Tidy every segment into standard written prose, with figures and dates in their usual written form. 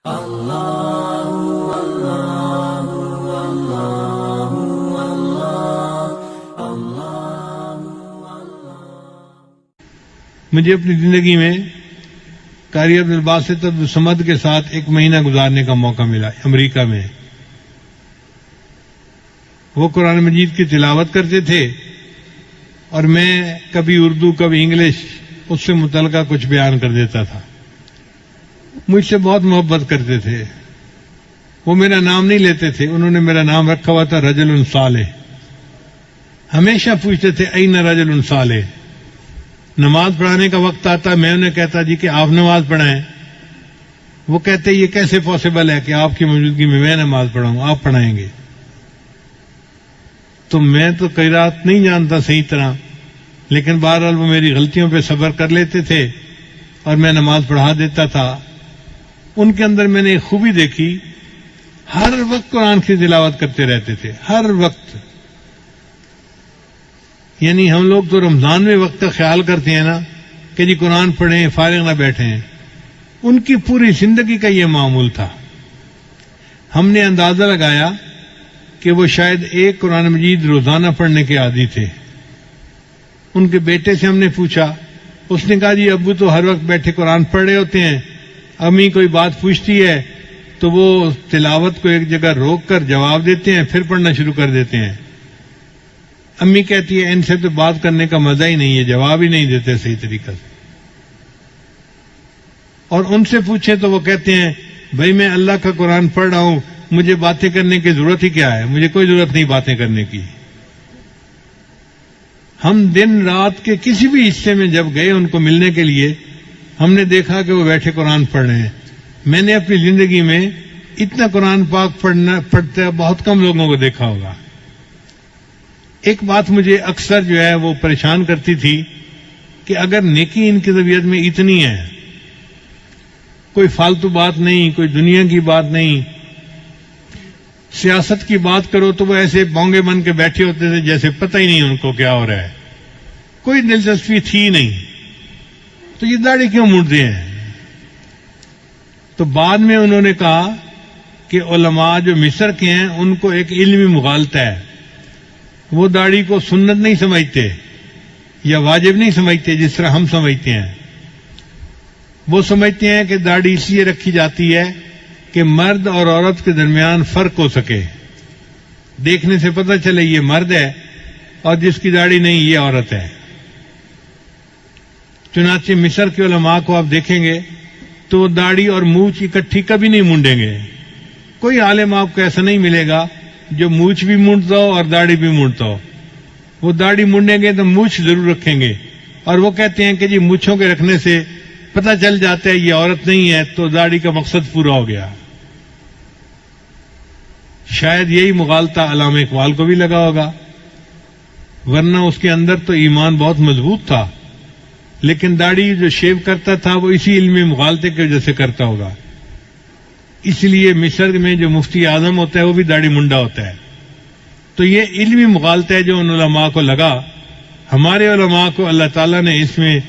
مجھے اپنی زندگی میں قاری عبدالباسط عبدالصمد کے ساتھ 1 مہینہ گزارنے کا موقع ملا امریکہ میں. وہ قرآن مجید کی تلاوت کرتے تھے اور میں کبھی اردو کبھی انگلش اس سے متعلقہ کچھ بیان کر دیتا تھا. مجھ سے بہت محبت کرتے تھے. وہ میرا نام نہیں لیتے تھے، انہوں نے میرا نام رکھا ہوا تھا رجل صالح. ہمیشہ پوچھتے تھے این رجل صالح. نماز پڑھانے کا وقت آتا میں انہیں کہتا جی کہ آپ نماز پڑھائیں. وہ کہتے یہ کیسے پاسبل ہے کہ آپ کی موجودگی میں نماز پڑھاؤں، آپ پڑھائیں گے. تو میں تو قرات نہیں جانتا صحیح طرح، لیکن بہرحال وہ میری غلطیوں پہ صبر کر لیتے تھے اور میں نماز پڑھا دیتا تھا. ان کے اندر میں نے ایک خوبی دیکھی، ہر وقت قرآن کی تلاوت کرتے رہتے تھے، ہر وقت. یعنی ہم لوگ تو رمضان میں وقت کا خیال کرتے ہیں نا کہ جی قرآن پڑھیں فارغ نہ بیٹھیں. ان کی پوری زندگی کا یہ معمول تھا. ہم نے اندازہ لگایا کہ وہ شاید 1 قرآن مجید روزانہ پڑھنے کے عادی تھے. ان کے بیٹے سے ہم نے پوچھا، اس نے کہا جی ابو تو ہر وقت بیٹھے قرآن پڑھ رہے ہوتے ہیں، امی کوئی بات پوچھتی ہے تو وہ تلاوت کو ایک جگہ روک کر جواب دیتے ہیں، پھر پڑھنا شروع کر دیتے ہیں. امی کہتی ہے ان سے تو بات کرنے کا مزہ ہی نہیں ہے، جواب ہی نہیں دیتے صحیح طریقہ سے. اور ان سے پوچھیں تو وہ کہتے ہیں بھائی میں اللہ کا قرآن پڑھ رہا ہوں، مجھے باتیں کرنے کی ضرورت ہی کیا ہے، مجھے کوئی ضرورت نہیں باتیں کرنے کی. ہم دن رات کے کسی بھی حصے میں جب گئے ان کو ملنے کے لیے، ہم نے دیکھا کہ وہ بیٹھے قرآن پڑھ رہے ہیں. میں نے اپنی زندگی میں اتنا قرآن پاک پڑھتے بہت کم لوگوں کو دیکھا ہوگا. ایک بات مجھے اکثر جو ہے وہ پریشان کرتی تھی کہ اگر نیکی ان کی طبیعت میں اتنی ہے، کوئی فالتو بات نہیں، کوئی دنیا کی بات نہیں، سیاست کی بات کرو تو وہ ایسے بونگے بن کے بیٹھے ہوتے تھے جیسے پتہ ہی نہیں ان کو کیا ہو رہا ہے، کوئی دلچسپی تھی نہیں. تو یہ داڑھی کیوں مونڈتے ہیں؟ تو بعد میں انہوں نے کہا کہ علماء جو مصر کے ہیں ان کو ایک علمی مغالطہ ہے، وہ داڑھی کو سنت نہیں سمجھتے یا واجب نہیں سمجھتے جس طرح ہم سمجھتے ہیں. وہ سمجھتے ہیں کہ داڑھی اس لیے رکھی جاتی ہے کہ مرد اور عورت کے درمیان فرق ہو سکے، دیکھنے سے پتہ چلے یہ مرد ہے اور جس کی داڑھی نہیں یہ عورت ہے. چنانچہ مصر کے علماء کو آپ دیکھیں گے تو وہ داڑھی اور مونچھ اکٹھی کبھی نہیں مونڈیں گے. کوئی عالم آپ کو ایسا نہیں ملے گا جو مونچھ بھی مونڈتا ہو اور داڑھی بھی مونڈتا ہو. وہ داڑھی مونڈیں گے تو مونچھ ضرور رکھیں گے، اور وہ کہتے ہیں کہ جی مونچھوں کے رکھنے سے پتہ چل جاتا ہے یہ عورت نہیں ہے تو داڑھی کا مقصد پورا ہو گیا. شاید یہی مغالطہ علامہ اقبال کو بھی لگا ہوگا، ورنہ اس کے اندر تو ایمان بہت مضبوط تھا، لیکن داڑھی جو شیو کرتا تھا وہ اسی علمی مغالطے کی وجہ سے کرتا ہوگا. اس لیے مصر میں جو مفتی اعظم ہوتا ہے وہ بھی داڑھی منڈا ہوتا ہے. تو یہ علمی مغالطہ ہے جو ان علماء کو لگا. ہمارے علماء کو اللہ تعالیٰ نے اس میں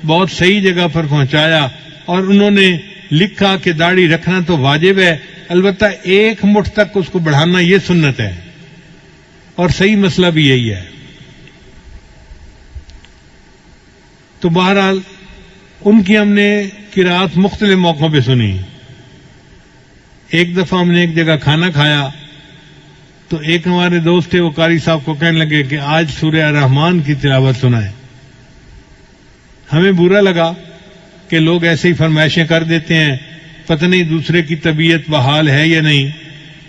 بہت صحیح جگہ پر پہنچایا، اور انہوں نے لکھا کہ داڑھی رکھنا تو واجب ہے، البتہ 1 مٹھ تک اس کو بڑھانا یہ سنت ہے، اور صحیح مسئلہ بھی یہی ہے. تو بہرحال ان کی ہم نے قرات مختلف موقعوں پہ سنی. ایک دفعہ ہم نے ایک جگہ کھانا کھایا تو ایک ہمارے دوست تھے، وہ قاری صاحب کو کہنے لگے کہ آج سورہ الرحمن کی تلاوت سنائیں. ہمیں برا لگا کہ لوگ ایسے ہی فرمائشیں کر دیتے ہیں، پتہ نہیں دوسرے کی طبیعت بحال ہے یا نہیں،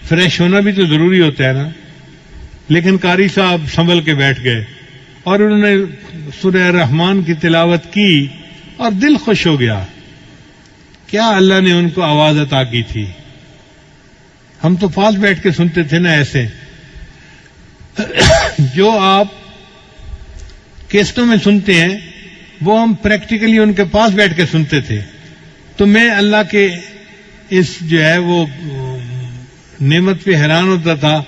فریش ہونا بھی تو ضروری ہوتا ہے نا. لیکن قاری صاحب سنبھل کے بیٹھ گئے اور انہوں نے سورہ الرحمن کی تلاوت کی اور دل خوش ہو گیا. کیا اللہ نے ان کو آواز عطا کی تھی. ہم تو پاس بیٹھ کے سنتے تھے نا ایسے. جو آپ کیسٹوں میں سنتے ہیں وہ ہم پریکٹیکلی ان کے پاس بیٹھ کے سنتے تھے. تو میں اللہ کے اس جو ہے وہ نعمت پہ حیران ہوتا تھا،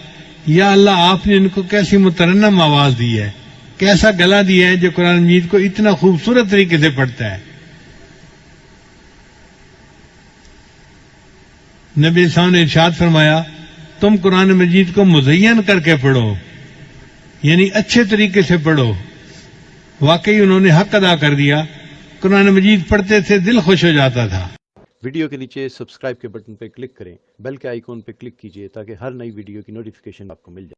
یا اللہ آپ نے ان کو کیسی مترنم آواز دی ہے، کیسا گلا دیا ہے جو قرآن مجید کو اتنا خوبصورت طریقے سے پڑھتا ہے. نبی صاحب نے ارشاد فرمایا تم قرآن مجید کو مزین کر کے پڑھو، یعنی اچھے طریقے سے پڑھو۔ واقعی انہوں نے حق ادا کر دیا، قرآن مجید پڑھتے تھے دل خوش ہو جاتا تھا۔ ویڈیو کے نیچے سبسکرائب کے بٹن پہ کلک کریں، بیل کے آئیکن پہ کلک کیجئے تاکہ ہر نئی ویڈیو کی نوٹیفیکیشن آپ کو مل جائے۔